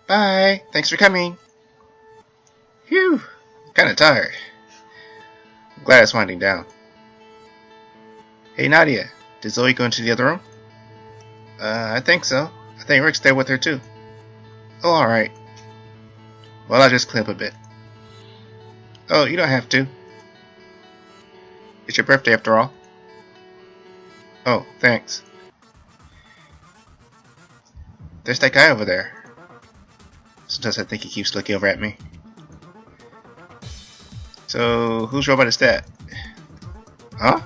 Bye. Thanks for coming. Phew. Kinda tired. I'm glad it's winding down. Hey Nadia, did Zoe go into the other room? I think so. I think Rick's there with her too. Oh, alright. Well, I'll just clean up a bit. Oh, you don't have to. It's your birthday after all. Oh, thanks. There's that guy over there. Sometimes I think he keeps looking over at me. So, whose robot is that? Huh?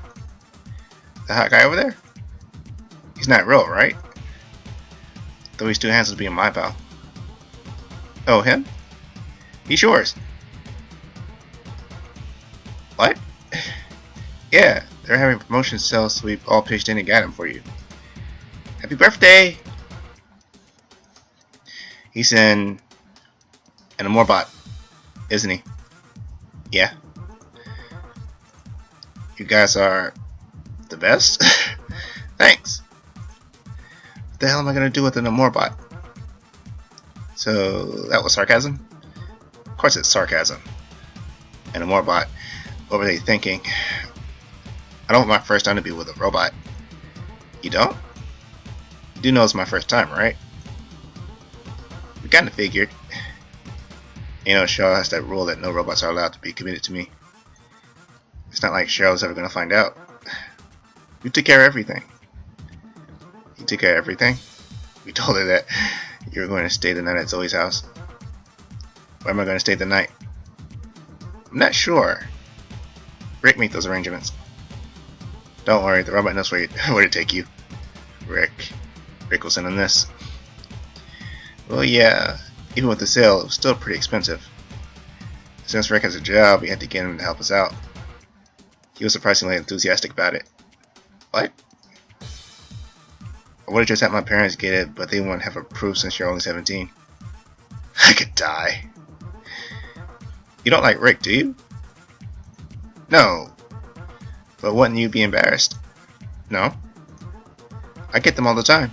The hot guy over there? He's not real, right? Though he's too handsome to be in my pal. Oh, him? He's yours. What? Yeah, they're having promotion sales, so we've all pitched in and got him for you. Happy birthday! He's in a Moorbot, isn't he? Yeah. You guys are the best? Thanks. What the hell am I gonna do with an Moorbot? So that was sarcasm? Of course it's sarcasm. And a Moorbot. What were they thinking? I don't want my first time to be with a robot. You don't? You do know it's my first time, right? We kinda figured. You know, Cheryl has that rule that no robots are allowed to be committed to me. It's not like Cheryl's ever gonna find out. You took care of everything. You took care of everything? We told her that you were going to stay the night at Zoe's house. Where am I going to stay the night? I'm not sure. Rick made those arrangements. Don't worry, the robot knows where to take you. Rick was in on this. Well, yeah, even with the sale, it was still pretty expensive. Since Rick has a job, we had to get him to help us out. He was surprisingly enthusiastic about it. What? I would have just had my parents get it, but they wouldn't have approved since you're only 17. I could die. You don't like Rick, do you? No. But wouldn't you be embarrassed? No. I get them all the time.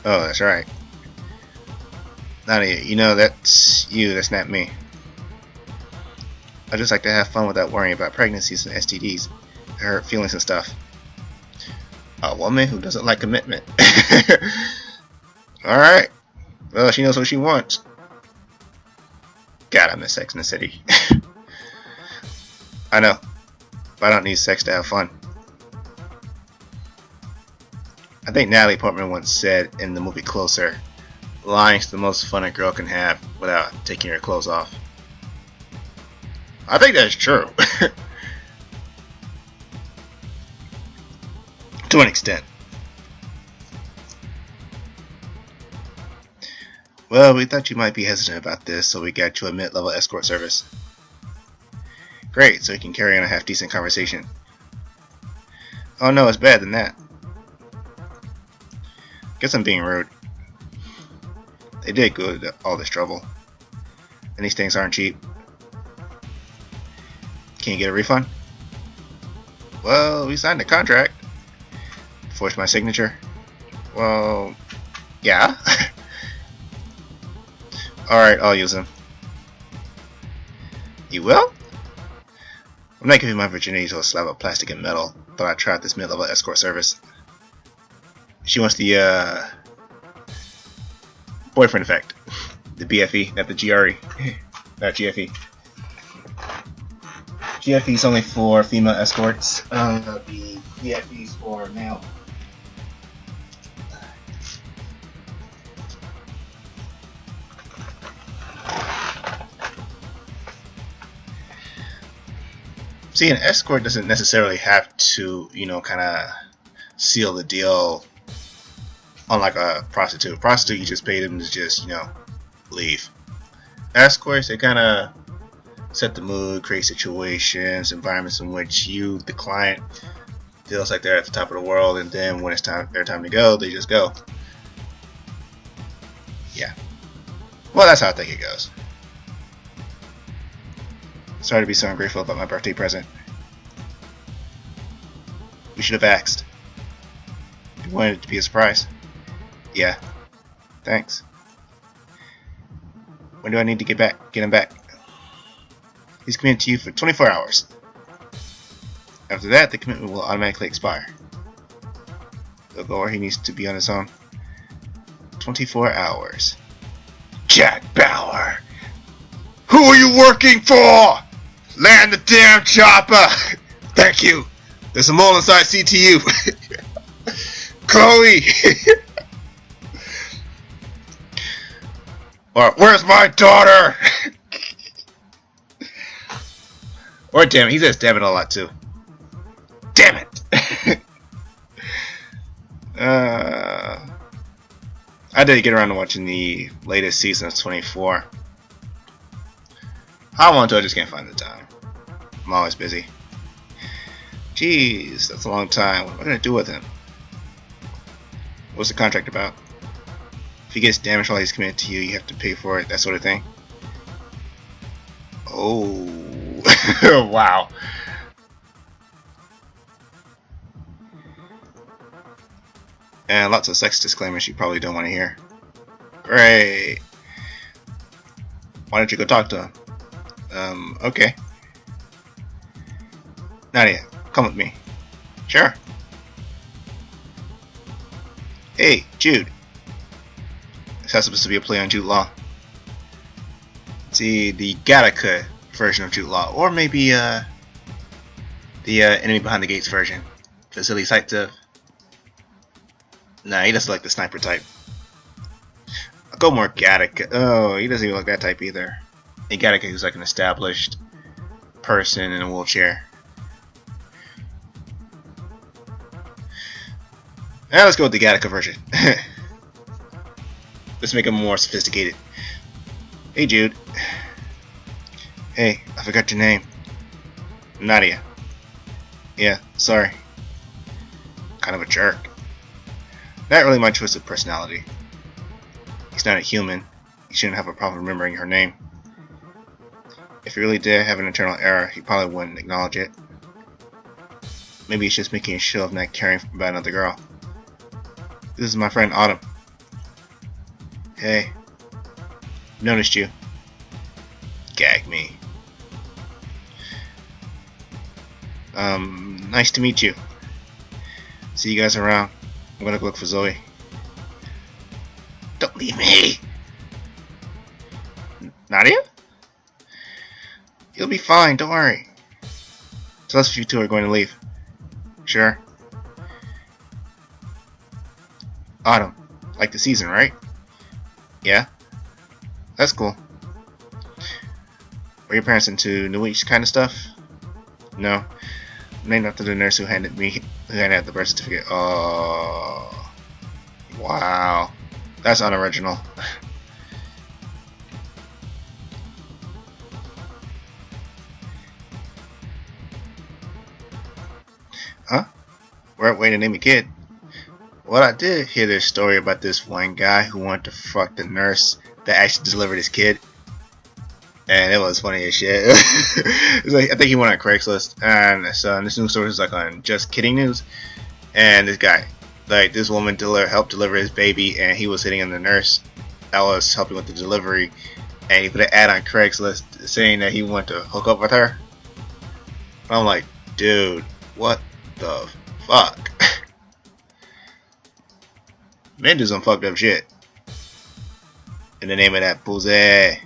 Oh, that's right. Nadia, you know that's you, that's not me. I just like to have fun without worrying about pregnancies and STDs, hurt feelings and stuff. A woman who doesn't like commitment. Alright. Well, she knows what she wants. God, I miss Sex in the City. I know. But I don't need sex to have fun. I think Natalie Portman once said in the movie Closer, lying's the most fun a girl can have without taking her clothes off. I think that's true. To an extent. Well, we thought you might be hesitant about this, so we got you a mid-level escort service. Great, so you can carry on a half-decent conversation. Oh no, it's better than that. Guess I'm being rude. They did go to all this trouble. And these things aren't cheap. Can you get a refund? Well, we signed a contract. Forged my signature. Well, yeah. Alright, I'll use them. You will? I'm not giving my virginity to a slab of plastic and metal, but I tried this mid-level escort service. She wants the, boyfriend effect. The BFE, not the GRE. Not GFE. GFE is only for female escorts. The BFE is for male. See, an escort doesn't necessarily have to, kind of seal the deal unlike a prostitute. A prostitute, you just pay them to just, leave. Escorts, they kind of set the mood, create situations, environments in which you, the client, feels like they're at the top of the world, and then when it's their time to go, they just go. Yeah. Well, that's how I think it goes. Sorry to be so ungrateful about my birthday present. You should have asked. You wanted it to be a surprise. Yeah. Thanks. When do I need to get him back? He's committed to you for 24 hours. After that, the commitment will automatically expire. He'll go where he needs to be on his own. 24 hours. Jack Bauer! Who are you working for? Land the damn chopper! Thank you! There's a mole inside CTU. Chloe! Or, where's my daughter? Or damn it, he says damn it a lot too. Damn it! I did get around to watching the latest season of 24. I want to, I just can't find the time. I'm always busy. Jeez, that's a long time. What am I gonna do with him? What's the contract about? If he gets damaged while he's committed to you, you have to pay for it, that sort of thing. Oh, wow. And lots of sex disclaimers you probably don't want to hear. Great. Why don't you go talk to him? Okay. Nadia, come with me. Sure. Hey, Jude. This is supposed to be a play on Jude Law. See, the Gattaca version of Jude Law, or maybe the Enemy Behind the Gates version. Vasily Zaitsev. Nah, he doesn't like the sniper type. I'll go more Gattaca. Oh, he doesn't even like that type either. A Gattaca who's like an established person in a wheelchair. Now let's go with the Gattaca version. Let's make him more sophisticated. Hey, Jude. Hey, I forgot your name. Nadia. Yeah, sorry. Kind of a jerk. Not really my twisted personality. He's not a human. He shouldn't have a problem remembering her name. If he really did have an internal error, he probably wouldn't acknowledge it. Maybe he's just making a show of not caring about another girl. This is my friend Autumn. Hey. Noticed you. Gag me. Nice to meet you. See you guys around. I'm gonna go look for Zoe. Don't leave me! Nadia? You'll be fine, don't worry. Tell us if you two are going to leave. Sure. Autumn. Like the season, right? Yeah? That's cool. Were your parents into New Age kind of stuff? No. Named after the nurse who handed out the birth certificate. Oh. Wow. That's unoriginal. Huh? We're waiting to name a kid. Well, I did hear this story about this one guy who wanted to fuck the nurse that actually delivered his kid. And it was funny as shit. It's like, I think he went on Craigslist. And so this news story was like on Just Kidding News. And this guy, like this woman helped deliver his baby, and he was sitting in the nurse that was helping with the delivery. And he put an ad on Craigslist saying that he wanted to hook up with her. I'm like, dude, what the fuck? Men do some fucked up shit in the name of that pussy.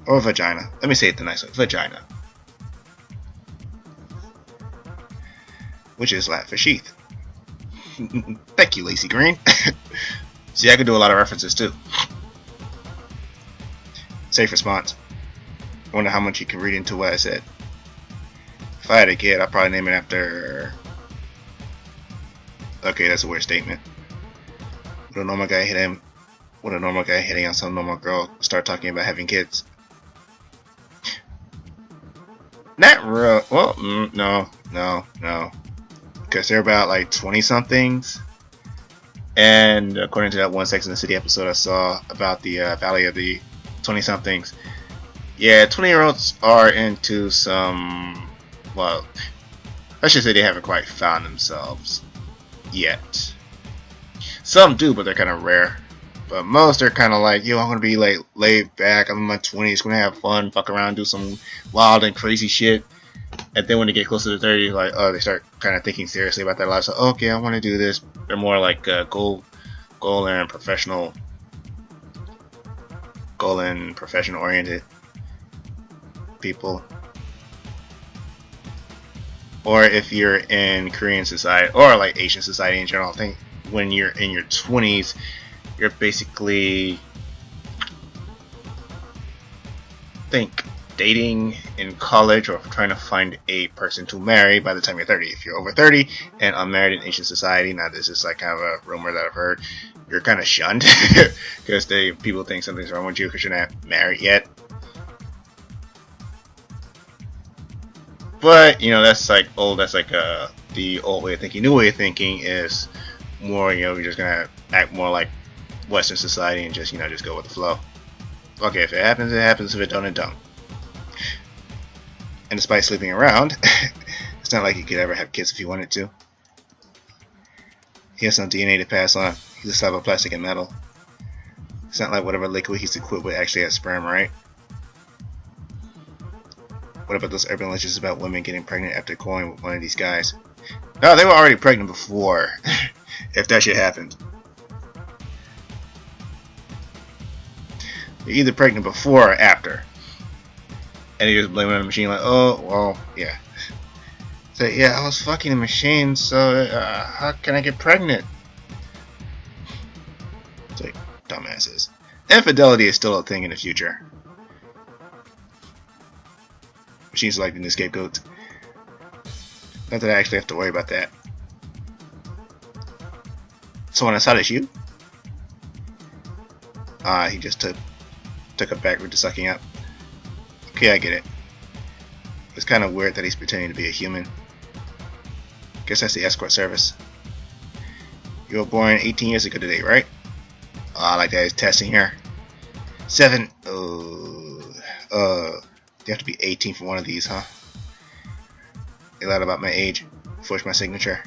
Or vagina. Let me say it the nice way. Vagina. Which is Latin for sheath. Thank you, Lacey Green. See, I can do a lot of references too. Safe response. I wonder how much you can read into what I said. If I had a kid, I'd probably name it after... Okay, that's a weird statement. Would a normal guy hitting on some normal girl start talking about having kids? Not real. Well, no. Because they're about like 20-somethings. And according to that one Sex and the City episode I saw about the Valley of the 20-somethings, yeah, 20-year-olds are into some, well, let's just say they haven't quite found themselves yet. Some do, but they're kind of rare. But most are kind of like, yo, I'm gonna be like laid back. I'm in my 20s, gonna have fun, fuck around, do some wild and crazy shit. And then when they get closer to 30, like, oh, they start kind of thinking seriously about their lives. So, okay, I want to do this. They're more like goal and professional oriented people. Or if you're in Korean society or like Asian society in general, I think when you're in your 20s, you're basically dating in college or trying to find a person to marry by the time you're 30. If you're over 30 and unmarried in Asian society, now this is like kind of a rumor that I've heard, you're kind of shunned because people think something's wrong with you because you're not married yet. But that's like old. That's like the old way of thinking. New way of thinking is more, you're just gonna act more like Western society and just just go with the flow. Okay, if it happens, it happens. If it don't, it don't. And despite sleeping around, it's not like you could ever have kids if you wanted to. He has some DNA to pass on. He's a slab of plastic and metal. It's not like whatever liquid he's equipped with actually has sperm, right? What about those urban legends about women getting pregnant after going with one of these guys? No, they were already pregnant before. If that shit happened. You're either pregnant before or after. And you just blame it on the machine like, oh, well, yeah. So, yeah, I was fucking the machine, so how can I get pregnant? It's like, dumbasses. Infidelity is still a thing in the future. Machines selecting the scapegoat. Not that I actually have to worry about that. Someone outside is you? He just took a backward to sucking up. Okay, I get it. It's kind of weird that he's pretending to be a human. Guess that's the escort service. You were born 18 years ago today, right? Oh, I like that he's testing here. 7. You have to be 18 for one of these, huh? They lied about my age. Forged my signature.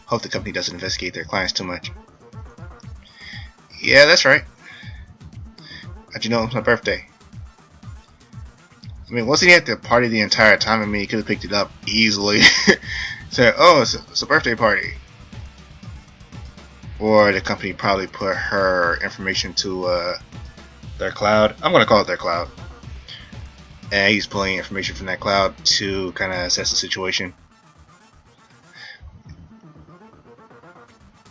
Hope the company doesn't investigate their clients too much. Yeah, that's right. How'd you know it was my birthday? I mean, wasn't he at the party the entire time? I mean, he could have picked it up easily. Said, oh, it's a birthday party. Or the company probably put her information to their cloud. I'm going to call it their cloud. And he's pulling information from that cloud to kind of assess the situation.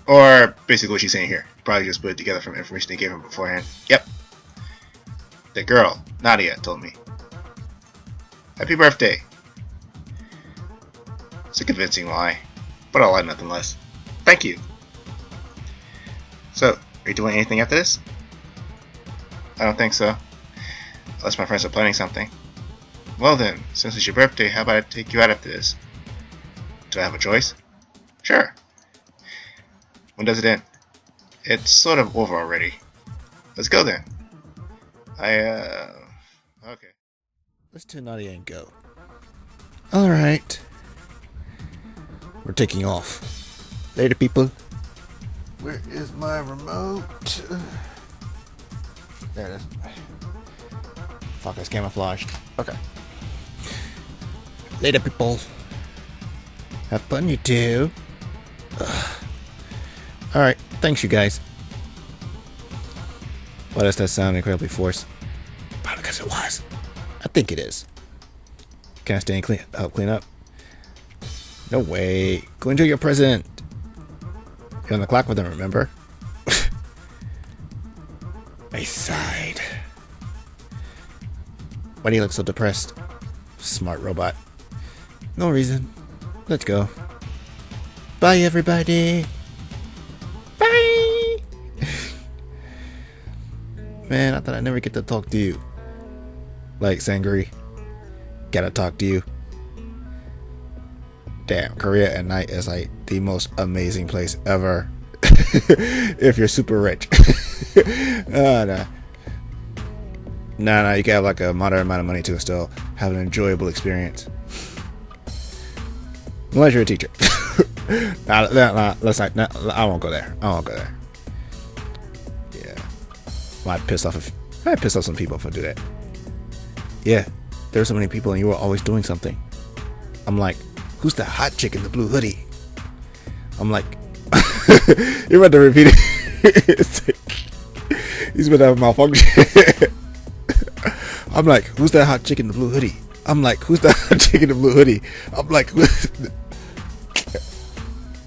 Or basically what she's saying here. Probably just put it together from information they gave him beforehand. Yep. The girl, Nadia, told me. Happy birthday. It's a convincing lie, but I'll lie nothing less. Thank you. So, are you doing anything after this? I don't think so. Unless my friends are planning something. Well then, since it's your birthday, how about I take you out after this? Do I have a choice? Sure. When does it end? It's sort of over already. Let's go then. Okay. Let's turn Nadia and go. Alright. We're taking off. Later, people. Where is my remote? There it is. Fuck, it's camouflaged. Okay. Later, people. Have fun, you two. Alright, thanks, you guys. Why does that sound incredibly forced? Probably because it was. I think it is. Can I stay and clean up? No way. Go enjoy your present. You're on the clock with them, remember? I sighed. Why do you look so depressed? Smart robot. No reason. Let's go. Bye, everybody. Bye. Man, I thought I'd never get to talk to you. Like Sangri. Gotta talk to you. Damn, Korea at night is like the most amazing place ever. If you're super rich. No. No, you can have like a moderate amount of money to still have an enjoyable experience. Unless you're a teacher. Let's not. No, I won't go there. might piss off some people if I do that. Yeah, there's so many people and you were always doing something. I'm like, who's the hot chick in the blue hoodie? I'm like, you're about to repeat it. He's about to have a malfunction. I'm like, who's that hot chick in the blue hoodie? I'm like, who's that hot chick in the blue hoodie? I'm like,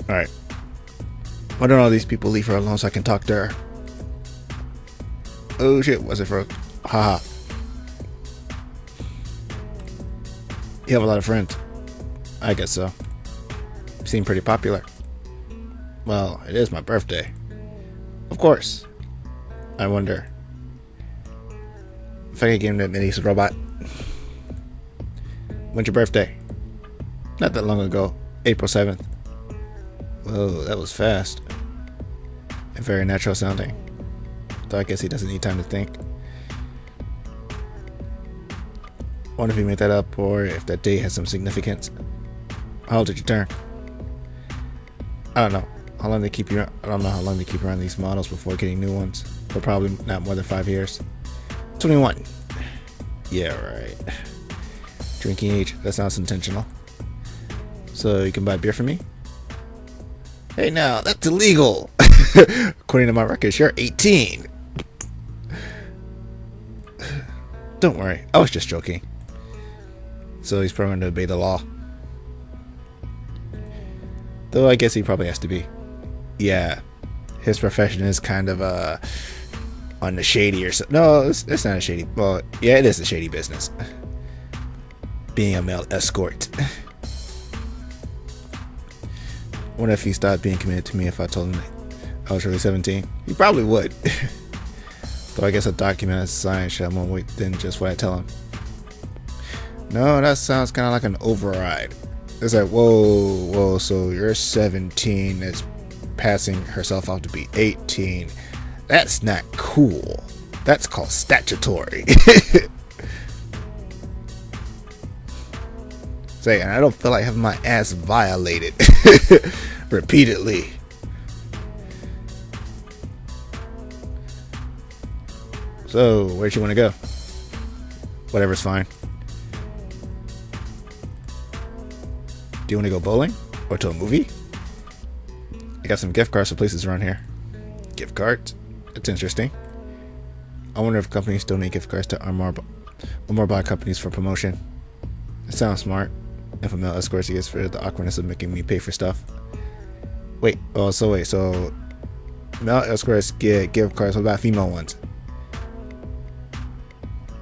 alright. Why don't all these people leave her alone so I can talk to her? Oh shit, was it for haha. You have a lot of friends. I guess so. You seem pretty popular. Well, it is my birthday. Of course. I wonder if I could give him that Minnie's robot. When's your birthday? Not that long ago. April 7th. Whoa, that was fast. And very natural sounding. Though I guess he doesn't need time to think. Wonder if he made that up or if that day has some significance. How old did you turn? I don't know. How long they keep you? I don't know how long they keep around these models before getting new ones. But probably not more than 5 years. 21. Yeah, right. Drinking age. That sounds intentional. So you can buy beer for me? Hey, now that's illegal. According to my records, you're 18. Don't worry, I was just joking. So he's probably going to obey the law. Though I guess he probably has to be. Yeah, his profession is kind of on the shady or something. No, it's not a shady. Well, yeah, it is a shady business. Being a male escort. Wonder if he stopped being committed to me if I told him I was really 17. He probably would. Though I guess a documented sign should have more weight than just what I tell him. No, that sounds kind of like an override. It's like, whoa, so you're 17 that's passing herself off to be 18. That's not cool. That's called statutory. Say, and I don't feel like having my ass violated repeatedly. So, where'd you want to go? Whatever's fine. Do you want to go bowling? Or to a movie? I got some gift cards for places around here. Gift cards? That's interesting. I wonder if companies still need gift cards to more buy companies for promotion. It sounds smart. If a male escort gets rid of the awkwardness of making me pay for stuff. So male escorts get gift cards. What about female ones?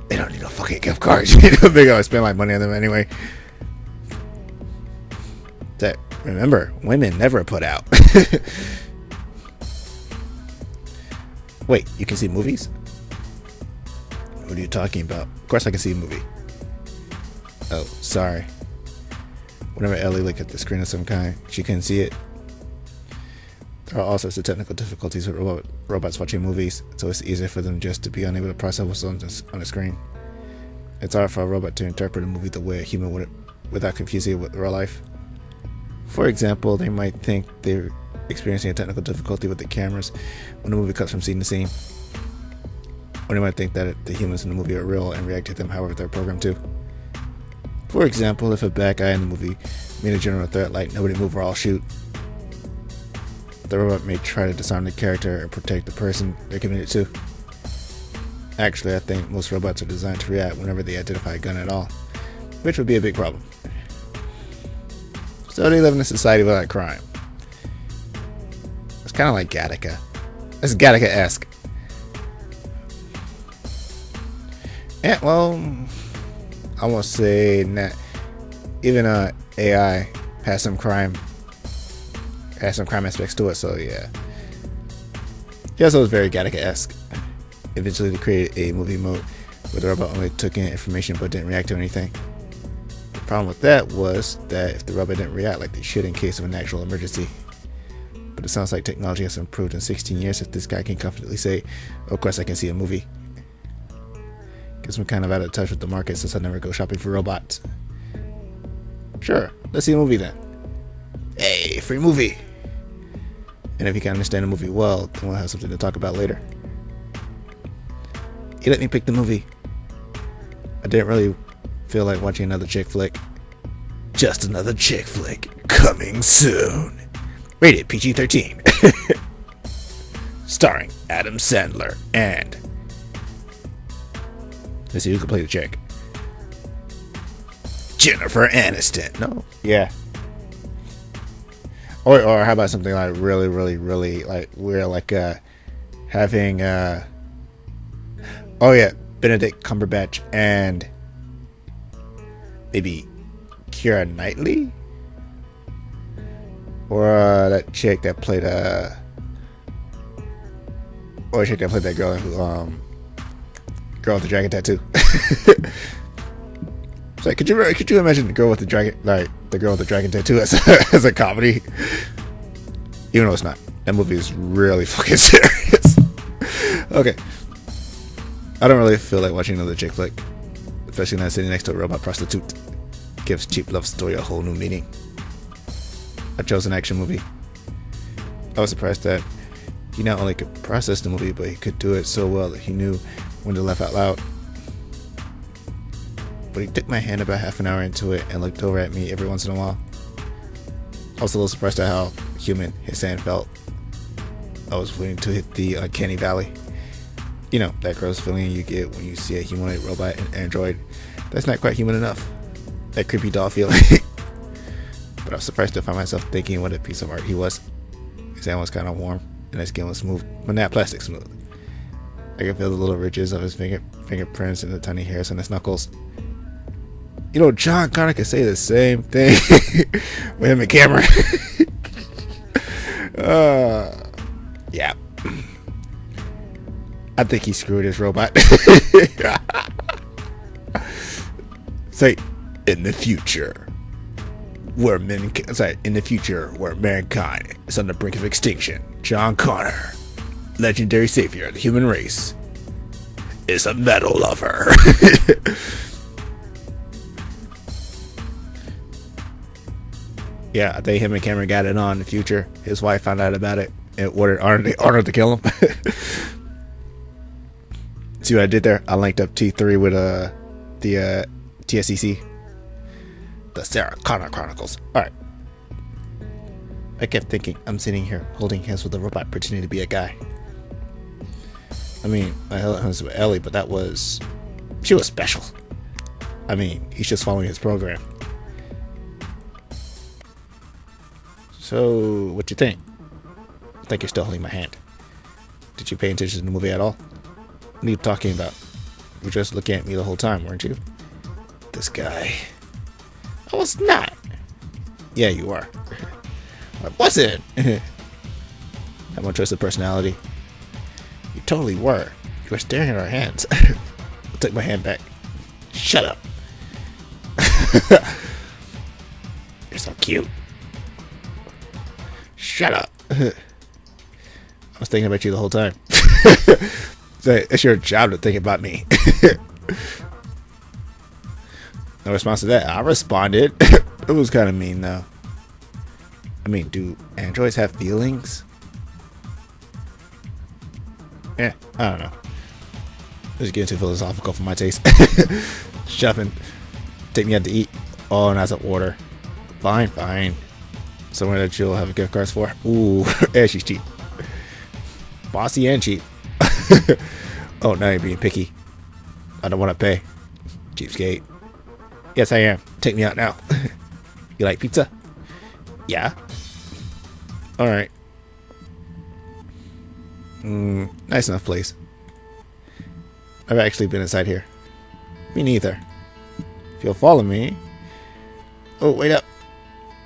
They don't need no fucking gift cards. You know, they're gonna spend my money on them anyway. That, remember, women never put out. Wait, you can see movies? What are you talking about? Of course I can see a movie. Oh, sorry. Whenever Ellie looked at the screen of some kind, she couldn't see it. There are all sorts of technical difficulties with robots watching movies, so it's easier for them just to be unable to process what's on the screen. It's hard for a robot to interpret a movie the way a human would without confusing it with real life. For example, they might think they're experiencing a technical difficulty with the cameras when the movie cuts from scene to scene. Or they might think that the humans in the movie are real and react to them however they're programmed to. For example, if a bad guy in the movie made a general threat like nobody move or I'll shoot, the robot may try to disarm the character and protect the person they're committed to. Actually, I think most robots are designed to react whenever they identify a gun at all, which would be a big problem. So they live in a society without crime. It's kind of like Gattaca. It's Gattaca-esque. Yeah, well, I won't say that even AI has some crime aspects to it, so yeah. Yeah, so it's very Gattaca-esque. Eventually they created a movie mode where the robot only took in information but didn't react to anything. The problem with that was that if the robot didn't react like they should in case of an actual emergency. But it sounds like technology has improved in 16 years if this guy can confidently say, oh, of course I can see a movie. Guess I'm kind of out of touch with the market since I never go shopping for robots. Sure, let's see a movie then. Hey, free movie! And if you can understand a movie well, then we'll have something to talk about later. He let me pick the movie. I didn't really feel like watching another chick flick. Just another chick flick coming soon. Rated PG-13. Starring Adam Sandler and... let's see who can play the chick. Jennifer Aniston. No. Yeah. Or how about something like really like we're like having Benedict Cumberbatch and maybe Keira Knightley, or that chick that played that girl who girl with the dragon tattoo. It's like, could you imagine the girl with the dragon, like the girl with the dragon tattoo as a comedy? Even though it's not. That movie is really fucking serious. Okay. I don't really feel like watching another chick flick, especially not sitting next to a robot prostitute. Gives cheap love story a whole new meaning. I chose an action movie. I was surprised that he not only could process the movie, but he could do it so well that he knew when to laugh out loud. But he took my hand about half an hour into it and looked over at me every once in a while. I was a little surprised at how human his hand felt. I was waiting to hit the uncanny valley. You know, that gross feeling you get when you see a humanoid robot and android that's not quite human enough. That creepy doll feeling. But I was surprised to find myself thinking what a piece of art he was. His hand was kind of warm and his skin was smooth, but not plastic smooth. I could feel the little ridges of his fingerprints and the tiny hairs on his knuckles. You know, John Connor could say the same thing with him and Cameron. Yeah. I think he screwed his robot. Say, in the future, where mankind is on the brink of extinction, John Connor, legendary savior of the human race, is a metal lover. Yeah, I think him and Cameron got it on in the future. His wife found out about it and ordered Arnold to kill him. See what I did there? I linked up T3 with the TSCC, the Sarah Connor Chronicles. Alright. I kept thinking, I'm sitting here holding hands with a robot pretending to be a guy. I mean, I held hands with Ellie, but she was special. I mean, he's just following his program. So, what you think? I think you're still holding my hand. Did you pay attention to the movie at all? What are you talking about? You were just looking at me the whole time, weren't you? This guy. I was not. Yeah, you are. I wasn't. Have no choice of personality. You totally were. You were staring at our hands. I took my hand back. Shut up. You're so cute. Shut up. I was thinking about you the whole time. It's your job to think about me. No response to that. I responded. It was kind of mean though. I mean, do androids have feelings? Yeah, I don't know. This is getting too philosophical for my taste. Shopping. Take me out to eat. Oh, and that's an order. Fine. Somewhere that you'll have gift cards for. Ooh, and she's cheap. Bossy and cheap. Oh, now you're being picky. I don't want to pay. Cheapskate. Yes, I am. Take me out now. You like pizza? Yeah. Alright. Nice enough place. I've actually been inside here. Me neither. If you'll follow me. Oh, wait up.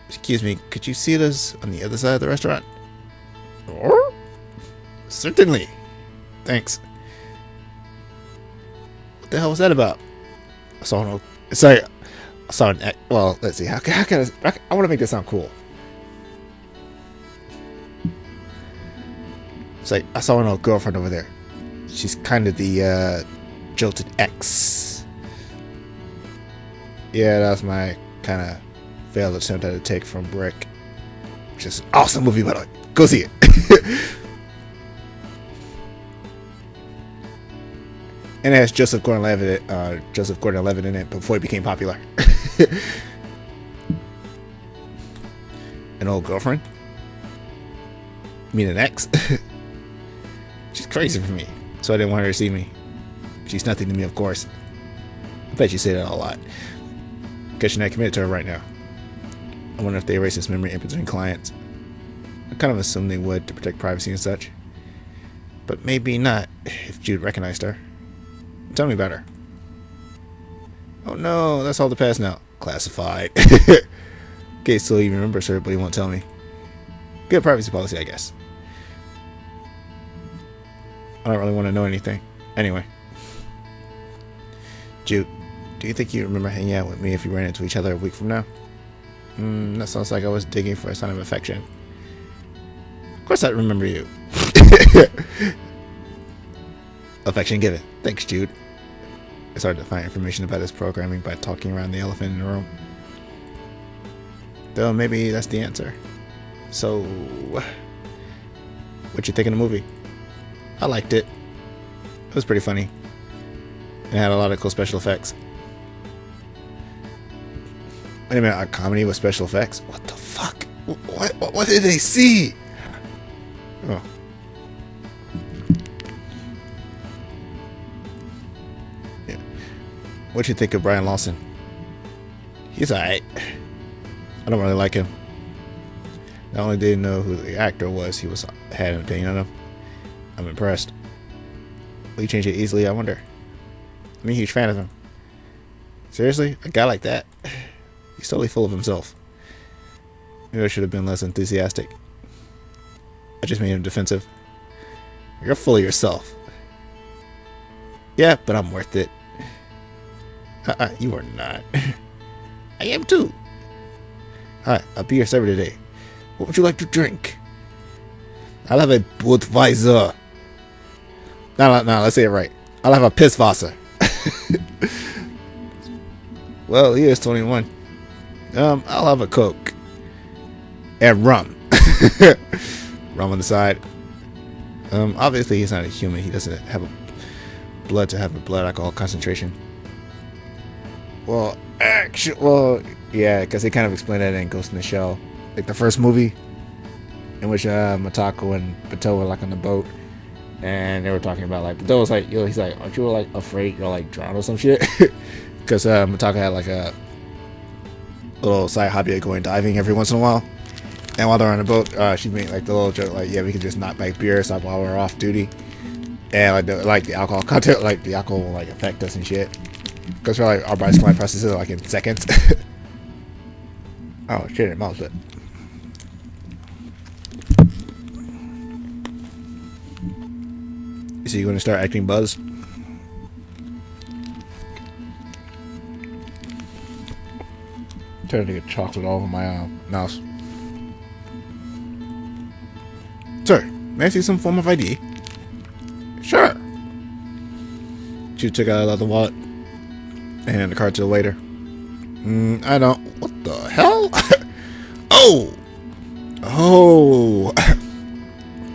Excuse me, could you seat us on the other side of the restaurant? Or? Certainly. Thanks. What the hell was that about? I saw an... Sorry. I saw an... Well, let's see. How can I want to make this sound cool. It's like, I saw an old girlfriend over there. She's kind of the jilted ex. Yeah, that was my kind of failed attempt at a take from Brick. Which is an awesome movie, by the way. Go see it. And it has Joseph Gordon-Levitt in it before he became popular. An old girlfriend? You mean an ex? She's crazy for me, so I didn't want her to see me. She's nothing to me, of course. I bet you say that a lot. Guess you're not committed to her right now. I wonder if they erase this memory in between clients. I kind of assumed they would to protect privacy and such. But maybe not if Jude recognized her. Tell me about her. Oh no, that's all the past now. Classified. Okay, so he remembers her, but he won't tell me. Good privacy policy, I guess. I don't really want to know anything. Anyway. Jude, do you think you'd remember hanging out with me if we ran into each other a week from now? That sounds like I was digging for a sign of affection. Of course I remember you. Affection given. Thanks, Jude. It's hard to find information about his programming by talking around the elephant in the room. Though maybe that's the answer. So, what'd you think of the movie? I liked it. It was pretty funny. It had a lot of cool special effects. Wait a minute, a comedy with special effects? What the fuck? What did they see? Oh. Yeah. What'd you think of Brian Lawson? He's alright. I don't really like him. Not only did he know who the actor was, he had an opinion on him. I'm impressed. Will he change it easily, I wonder? I'm a huge fan of him. Seriously? A guy like that? He's totally full of himself. Maybe I should have been less enthusiastic. I just made him defensive. You're full of yourself. Yeah, but I'm worth it. You are not. I am too. Hi, I'll be your server today. What would you like to drink? I'll have a Budweiser. No, let's say it right. I'll have a Pisswasser. Well, he is 21. I'll have a Coke. And rum. Rum on the side. Obviously he's not a human. He doesn't have a blood to have a blood alcohol concentration. Well, yeah, because they kind of explain that in Ghost in the Shell. Like the first movie, in which Matako and Bateau were like on the boat, and they were talking about like Bateau was like, he's like, aren't you like afraid you'll like drown or some shit? Because Matako had like a little side hobby of going diving every once in a while, and while they're on the boat, she's making like the little joke like, yeah, we can just not buy beer so while we're off duty, and like the alcohol content, like the alcohol will like affect us and shit, because we're like our bodies can process it like in seconds. Oh shit, it melted. So you going to start acting buzz? Trying to get chocolate all over my mouth. Sir, may I see some form of ID? Sure. She took out another wallet and handed the card to the waiter. I don't. What the hell? Oh!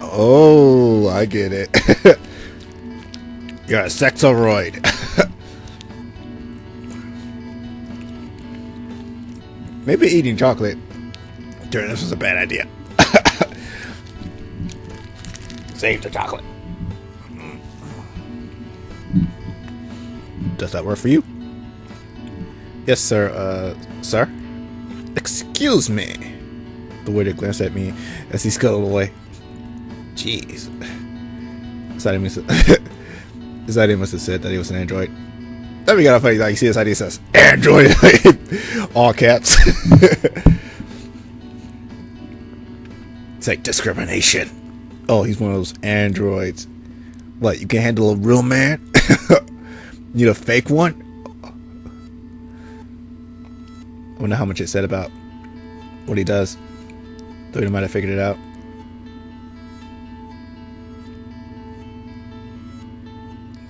Oh, I get it. You're a sexoroid. Maybe eating chocolate during this was a bad idea. Save the chocolate. Does that work for you? Yes, sir. Sir? Excuse me. The waiter glanced at me as he scuttled away. Jeez. His ID must have said that he was an android. Then we got a funny, like, you see his ID says, android, all caps. It's like discrimination. Oh, he's one of those androids. What, you can handle a real man? Need a fake one? I wonder how much it said about what he does. Though he might have figured it out.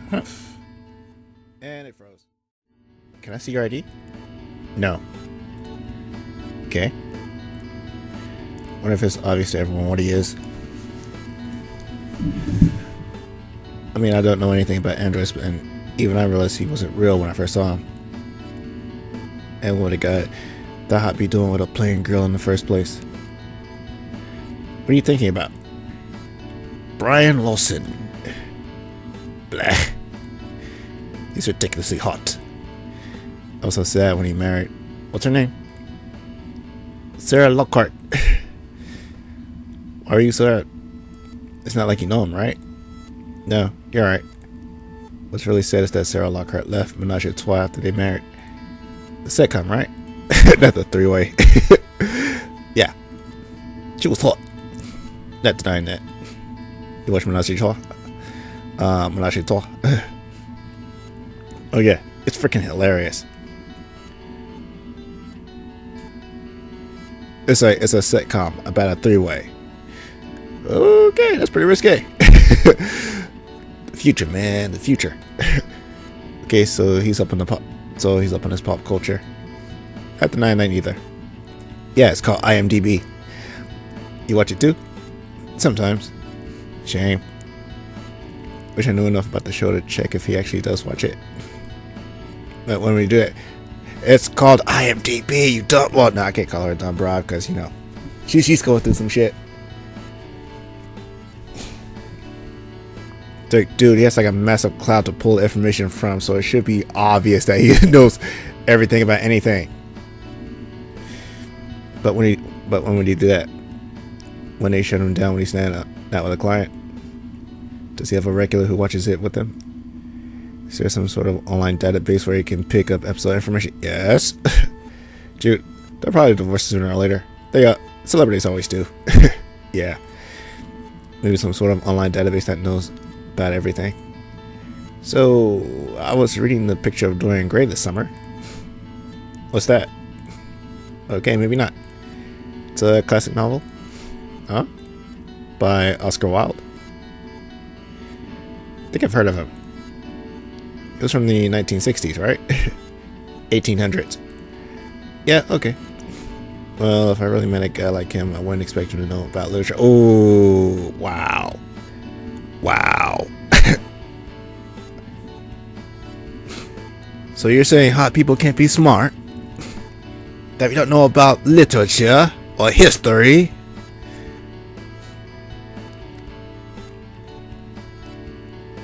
Huh. And it froze. Can I see your ID? No. Okay. Wonder if it's obvious to everyone what he is. I mean, I don't know anything about androids, and Even I realized he wasn't real when I first saw him. And what a guy that Hot be doing with a plain girl in the first place. What are you thinking about? Brian Lawson. Blah. He's ridiculously hot. I was so sad when he married. What's her name? Sarah Lockhart. Why are you sad? It's not like you know him, right? No, you're right. What's really sad is that Sarah Lockhart left Menage a Trois after they married. The sitcom, right? Not the three-way. Yeah. She was hot. Not denying that. You watch Menage a Trois? Menage a Trois. Oh yeah, it's freaking hilarious. It's a sitcom about a three-way. Okay, that's pretty risque. The future, man, the future. Okay, so he's up in the pop. So he's up on his pop culture. Not denying that either. Yeah, it's called IMDb. You watch it too? Sometimes. Shame. Wish I knew enough about the show to check if he actually does watch it. But when we do it, it's called IMDb. You dumb. Well, no, I can't call her a dumb broad because you know she's going through some shit. Dude, he has like a massive cloud to pull information from, so it should be obvious that he knows everything about anything. But when would he do that? When they shut him down when he's standing out with a client? Does he have a regular who watches it with him? Is there some sort of online database where he can pick up episode information? Yes. Dude, they'll probably divorce sooner or later. Celebrities always do. Yeah. Maybe some sort of online database that knows about everything. So, I was reading the picture of Dorian Gray this summer. What's that? Okay, maybe not. It's a classic novel. Huh? By Oscar Wilde. I think I've heard of him. It was from the 1960s, right? 1800s. Yeah, okay. Well, if I really met a guy like him, I wouldn't expect him to know about literature. Oh, wow. Wow. So you're saying hot people can't be smart? That we don't know about literature or history?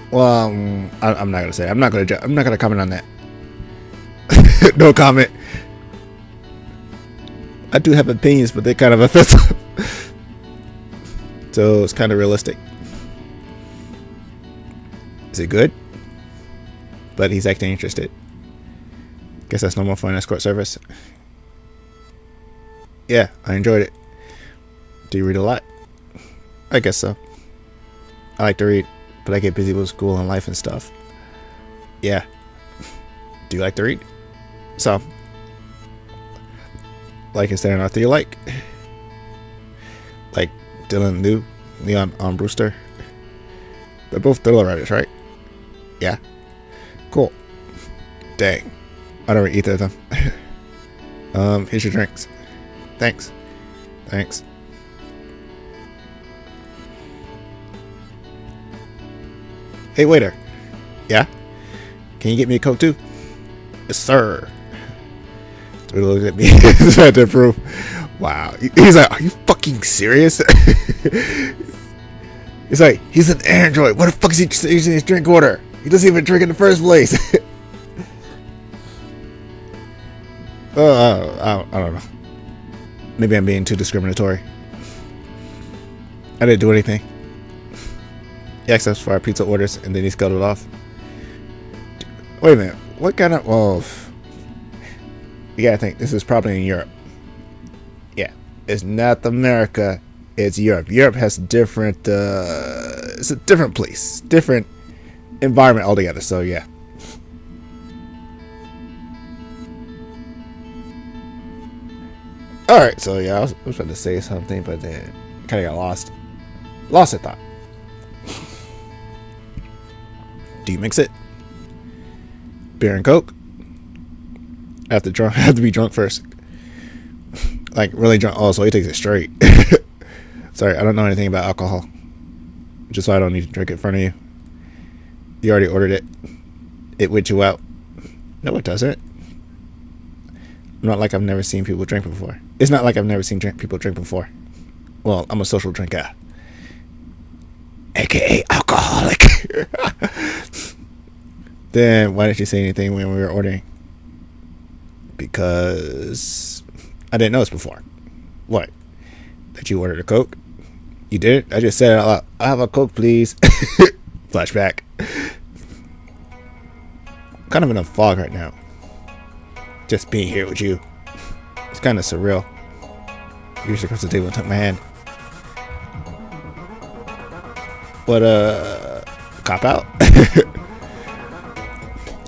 Well, I'm not gonna say. I'm not gonna comment on that. No comment. I do have opinions, but they're kind of offensive. So it's kind of realistic. Is it good? But he's acting interested. Guess that's normal for an escort service. Yeah, I enjoyed it. Do you read a lot? I guess so. I like to read, but I get busy with school and life and stuff. Yeah. Do you like to read? So. Like, is there an author you like? Like Dylan Liu, Leon Brewster. They're both thriller writers, right? Yeah. Cool. Dang. I don't read either of them. Here's your drinks. Thanks. Thanks. Hey, waiter. Yeah? Can you get me a Coke too? Yes, sir. So he looked at me and tried to approve. Wow. He's like, are you fucking serious? He's like, he's an android. What the fuck is he using his drink order? He doesn't even drink in the first place. I don't know. Maybe I'm being too discriminatory. I didn't do anything. He asked us for our pizza orders and then he scuttled off. Wait a minute. What kind of... Oh, you gotta think. This is probably in Europe. Yeah. It's not America. It's Europe. Europe has different... it's a different place. Different environment altogether. So, yeah. Alright, so yeah, I was about to say something, but then kind of got lost. Lost it, thought. Do you mix it? Beer and Coke? I have to be drunk first. Like, really drunk. Oh, so he takes it straight. Sorry, I don't know anything about alcohol. Just so I don't need to drink it in front of you. You already ordered it. It would you out. No, it doesn't. Not like I've never seen people drink before. It's not like I've never seen people drink before. Well, I'm a social drinker. AKA alcoholic. Then why didn't you say anything when we were ordering? Because I didn't notice before. What? That you ordered a Coke? You did? I just said it out loud. I'll have a Coke, please. Flashback. I'm kind of in a fog right now. Just being here with you. It's kind of surreal. You usually across the table and took my hand. What cop out?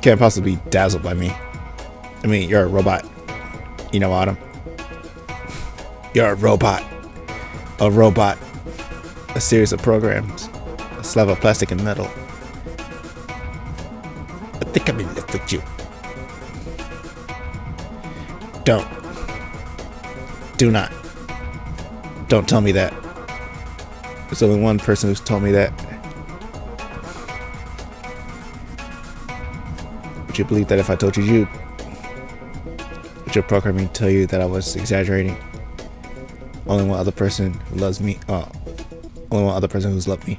Can't possibly be dazzled by me. I mean, you're a robot. You know, Autumn. You're a robot. A robot. A series of programs. A slab of plastic and metal. I think I'm in love with you. Don't. Do not. Don't tell me that. There's only one person who's told me that. Would you believe that if I told you? Would your programming tell you that I was exaggerating? Only one other person who loves me. Only one other person who's loved me.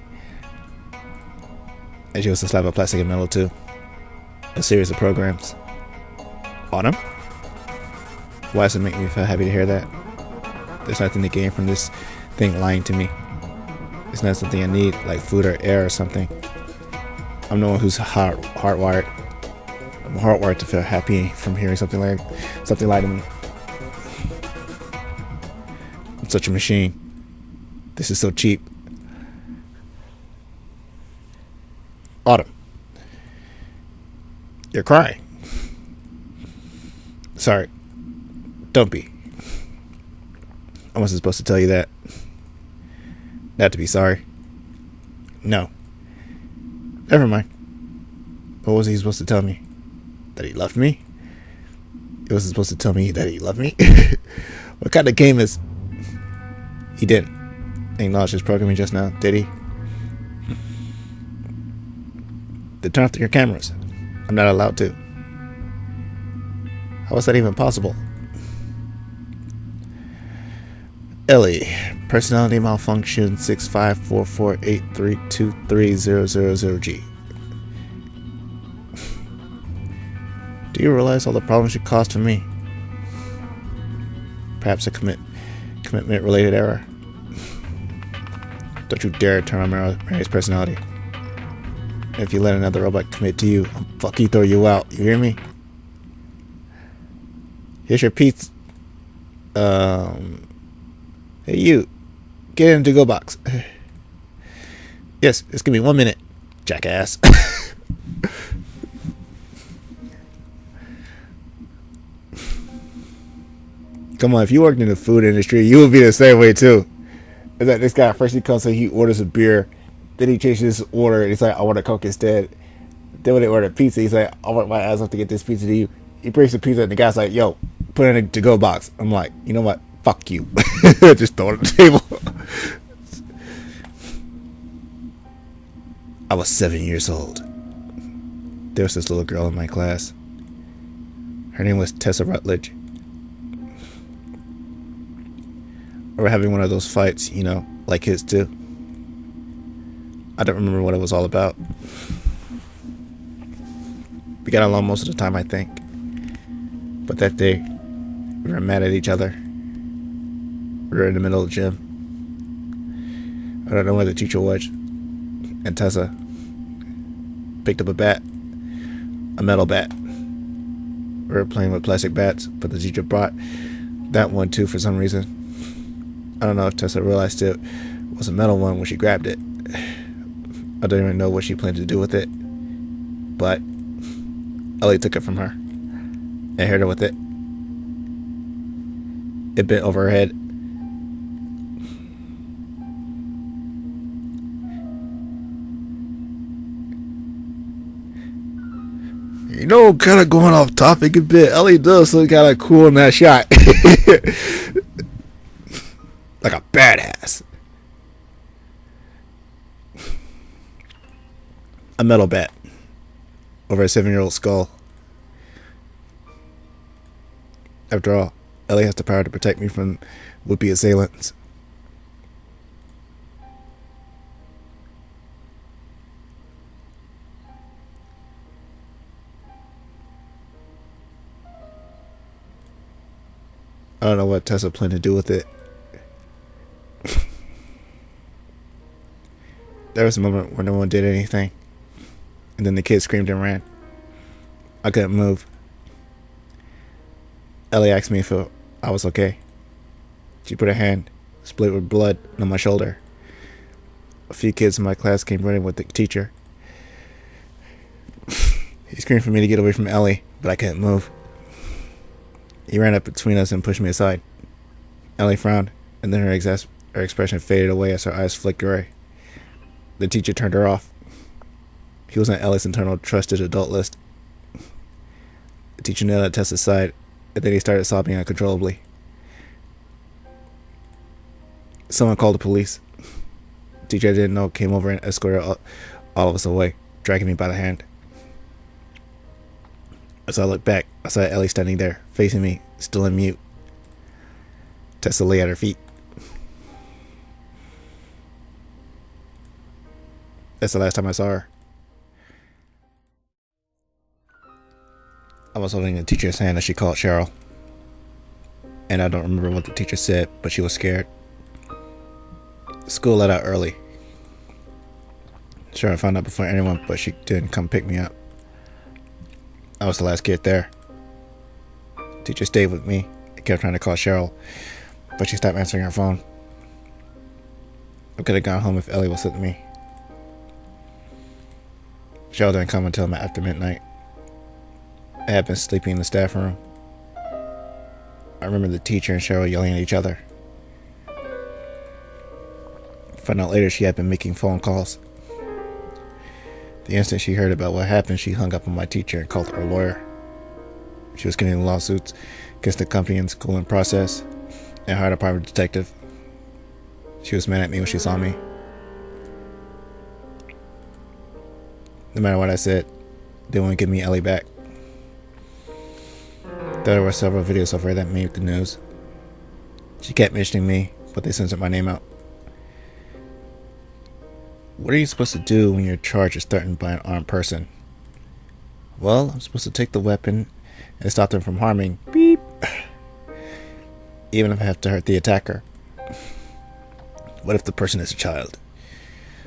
And she was a slab of plastic and metal too. A series of programs. Autumn? Why does it make me feel happy to hear that? There's nothing to gain from this thing lying to me. It's not something I need, like food or air or something. I'm no one who's hardwired. I'm hardwired to feel happy from hearing something like to me. I'm such a machine. This is so cheap. Autumn. You're crying. Sorry. Don't be. I wasn't supposed to tell you that. Not to be sorry. No. Never mind. What was he supposed to tell me? That he loved me? He wasn't supposed to tell me that he loved me? What kind of game is... He didn't acknowledge his programming just now, did he? Then turn off your cameras. I'm not allowed to. How is that even possible? Ellie, personality malfunction 6544832300G. Do you realize all the problems you caused for me? Perhaps a commitment-related error. Don't you dare turn on Mary's personality. If you let another robot commit to you, I'll fucking throw you out. You hear me? Here's your pizza. Hey you, get in the to-go box. Yes, just give me 1 minute, jackass. Come on, if you worked in the food industry, you would be the same way too. Is that this guy first he comes and he orders a beer, then he changes his order and he's like, I want a Coke instead. Then when they order pizza, he's like, I work my ass off to get this pizza to you. He brings the pizza and the guy's like, yo, put it in a to-go box. I'm like, you know what? Fuck you. Just throw it on the table. I was 7 years old. There was this little girl in my class. Her name was Tessa Rutledge. We were having one of those fights, you know, like his too. I don't remember what it was all about. We got along most of the time, I think. But that day, we were mad at each other. We were in the middle of the gym. I don't know where the teacher was. And Tessa picked up a bat. A metal bat. We were playing with plastic bats, but the teacher brought that one too for some reason. I don't know if Tessa realized it was a metal one when she grabbed it. I don't even know what she planned to do with it. But Ellie took it from her and hit her with it. It bent over her head. You know, kind of going off topic a bit. Ellie does look kind of cool in that shot. Like a badass. A metal bat. over a 7-year-old skull. After all, Ellie has the power to protect me from would-be assailants. I don't know what Tessa planned to do with it. There was a moment where no one did anything, and then the kid screamed and ran. I couldn't move. Ellie asked me if I was okay. She put her hand, split with blood, on my shoulder. A few kids in my class came running with the teacher. He screamed for me to get away from Ellie, but I couldn't move. He ran up between us and pushed me aside. Ellie frowned, and then her expression faded away as her eyes flicked gray. The teacher turned her off. He was on Ellie's internal trusted adult list. The teacher knelt at Tessa's side, and then he started sobbing uncontrollably. Someone called the police. The teacher I didn't know came over and escorted all of us away, dragging me by the hand. As I looked back, I saw Ellie standing there, facing me, still in mute. Tessa lay at her feet. That's the last time I saw her. I was holding the teacher's hand as she called Cheryl. And I don't remember what the teacher said, but she was scared. School let out early. Cheryl found out before anyone, but she didn't come pick me up. I was the last kid there. The teacher stayed with me. I kept trying to call Cheryl, but she stopped answering her phone. I could have gone home if Ellie was with me. Cheryl didn't come until after midnight. I had been sleeping in the staff room. I remember the teacher and Cheryl yelling at each other. Found out later she had been making phone calls. The instant she heard about what happened, she hung up on my teacher and called her lawyer. She was getting lawsuits against the company and school in process, and hired a private detective. She was mad at me when she saw me. No matter what I said, they wouldn't give me Ellie back. There were several videos of her that made the news. She kept mentioning me, but they censored my name out. What are you supposed to do when your charge is threatened by an armed person? Well, I'm supposed to take the weapon and stop them from harming. Beep. Even if I have to hurt the attacker. What if the person is a child?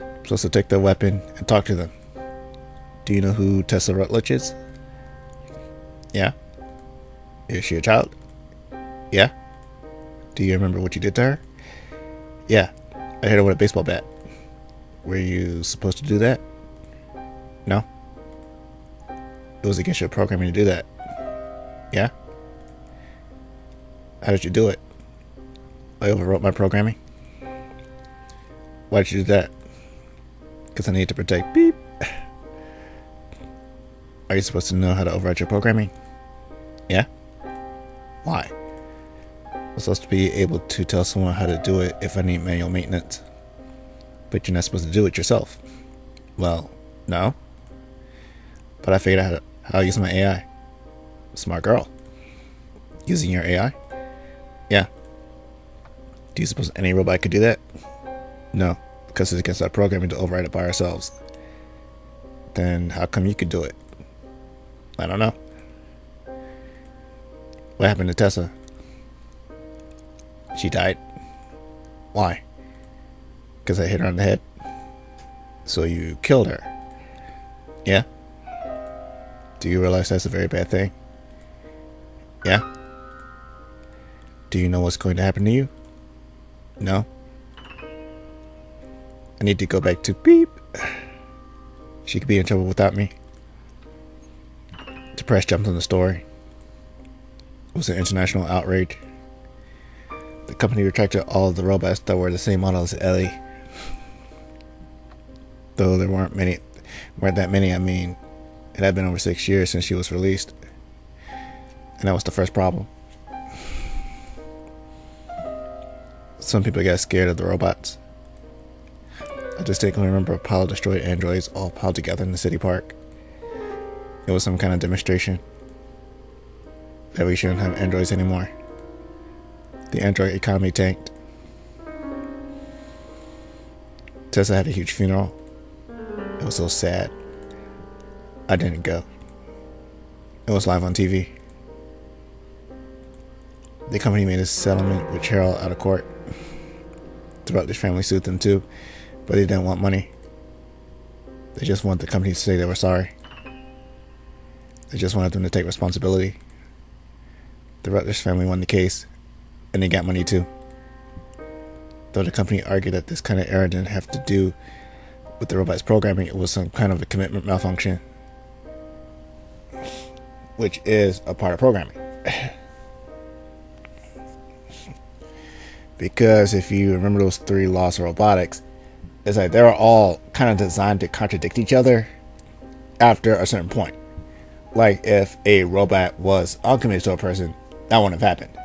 I'm supposed to take the weapon and talk to them. Do you know who Tessa Rutledge is? Yeah. Is she a child? Yeah. Do you remember what you did to her? Yeah. I hit her with a baseball bat. Were you supposed to do that? No. It was against your programming to do that. Yeah? How did you do it? I overwrote my programming. Why did you do that? Because I need to protect beep. Are you supposed to know how to overwrite your programming? Yeah? Why? I'm supposed to be able to tell someone how to do it if I need manual maintenance. But you're not supposed to do it yourself. Well, no. But I figured out how to use my AI. Smart girl. Using your AI? Yeah. Do you suppose any robot could do that? No, because it's against our programming to override it by ourselves. Then how come you could do it? I don't know. What happened to Tessa? She died. Why? Because I hit her on the head. So you killed her. Yeah? Do you realize that's a very bad thing? Yeah? Do you know what's going to happen to you? No? I need to go back to beep. She could be in trouble without me. The press jumped on the story. It was an international outrage. The company retracted all of the robots that were the same model as Ellie. Though there weren't that many, I mean, it had been over 6 years since she was released. And that was the first problem. Some people got scared of the robots. I distinctly remember a pile of destroyed androids all piled together in the city park. It was some kind of demonstration that we shouldn't have androids anymore. The android economy tanked. Tessa had a huge funeral. It was so sad. I didn't go. It was live on TV. The company made a settlement with Cheryl out of court. The Rutledge family sued them too, but they didn't want money. They just wanted the company to say they were sorry. They just wanted them to take responsibility. The Rutledge family won the case, and they got money too. Though the company argued that this kind of error didn't have to do with the robot's programming, it was some kind of a commitment malfunction, which is a part of programming. Because if you remember those 3 laws of robotics, it's like they were all kind of designed to contradict each other after a certain point. Like if a robot was uncommitted to a person, that wouldn't have happened.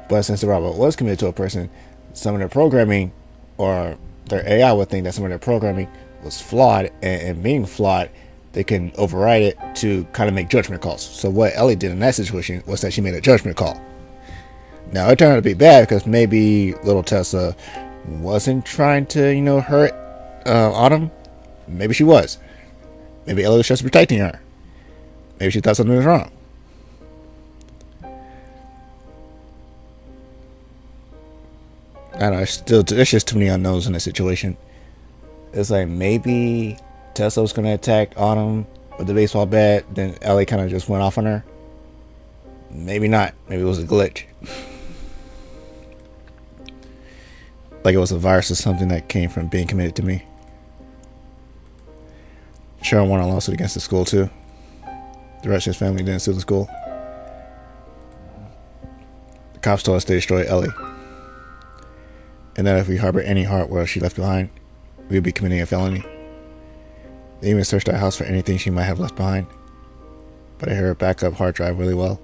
But since the robot was committed to a person, some of their programming or their AI would think that some of their programming was flawed, and being flawed, they can override it to kind of make judgment calls. So what Ellie did in that situation was that she made a judgment call. Now it turned out to be bad because maybe little Tessa wasn't trying to, hurt Autumn. Maybe she was. Maybe Ellie was just protecting her. Maybe she thought something was wrong. I don't know. There's just too many unknowns in this situation. It's like maybe Tessa was going to attack Autumn with the baseball bat, then Ellie kind of just went off on her. Maybe not. Maybe it was a glitch. Like it was a virus or something that came from being committed to me. Cheryl won a lawsuit against the school too. The rest of his family didn't sue the school. The cops told us they destroyed Ellie, and that if we harbor any hardware she left behind, we would be committing a felony. They even searched our house for anything she might have left behind, but I heard her backup hard drive really well.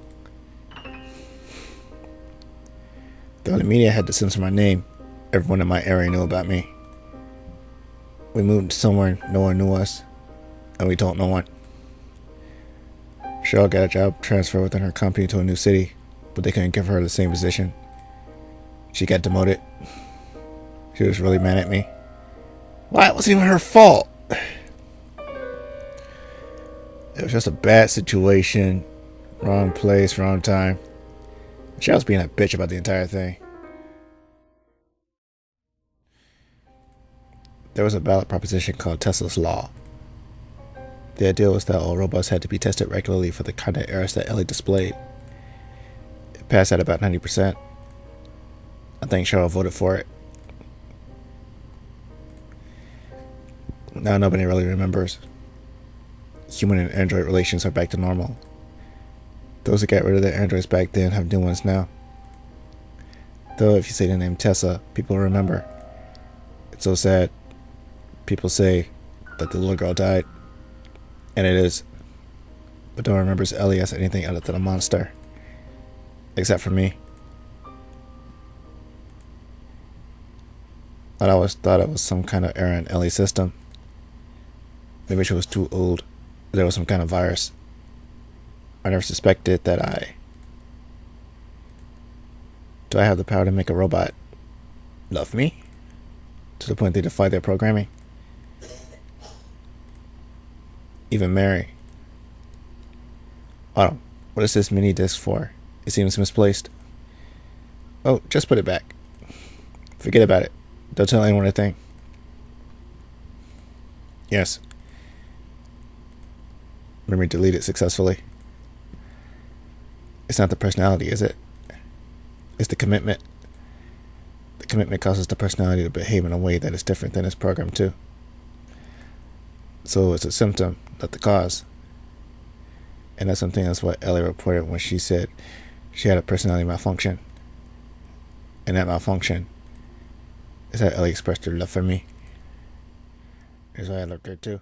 Though the media had to censor my name, everyone in my area knew about me. We moved somewhere no one knew us, and we told no one. Cheryl got a job transfer within her company to a new city, but they couldn't give her the same position. She got demoted. She was really mad at me. Why? It wasn't even her fault. It was just a bad situation. Wrong place, wrong time. She was being a bitch about the entire thing. There was a ballot proposition called Tesla's Law. The idea was that all robots had to be tested regularly for the kind of errors that Ellie displayed. It passed at about 90%. I think Cheryl voted for it. Now nobody really remembers. Human and android relations are back to normal. Those who got rid of their androids back then have new ones now. Though if you say the name Tessa, people remember. It's so sad. People say that the little girl died, and it is, but no one remembers Ellie as anything other than a monster, except for me. I always thought it was some kind of error in Ellie's system. Maybe she was too old. There was some kind of virus. I never suspected that Do I have the power to make a robot love me? To the point they defy their programming? Even Mary. Oh, what is this mini disc for? It seems misplaced. Oh, just put it back. Forget about it. Don't tell anyone a thing. Yes. Memory deleted successfully. It's not the personality, is it? It's the commitment. The commitment causes the personality to behave in a way that is different than its program too. So it's a symptom, not the cause. And that's something that's what Ellie reported when she said she had a personality malfunction. And that malfunction is how Ellie expressed her love for me. Is why I loved her too.